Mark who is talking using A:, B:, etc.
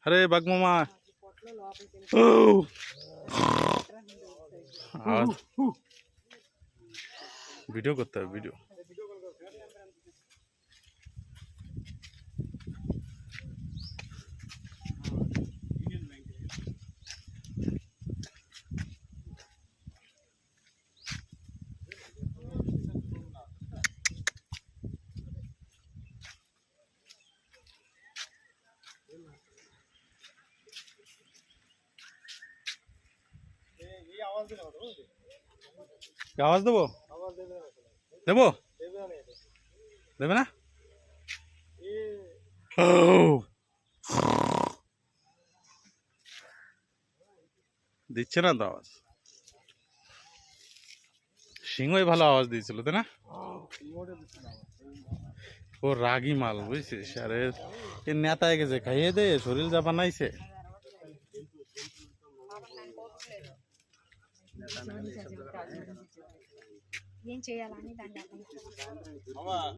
A: अरे बघ मामा आवाज वीडियो करता है वीडियो आवाज देबो देबो देबे ना দিচ্ছে না তো আওয়াজ সিংহই ভালো আওয়াজ দিয়েছিল তাই না ও রাগী মাল বুঝছিস আরে এ নেতায় গেছে খাইয়ে দে শরীর যা বানাইছে
B: ఏం చేయాలని దాన్ని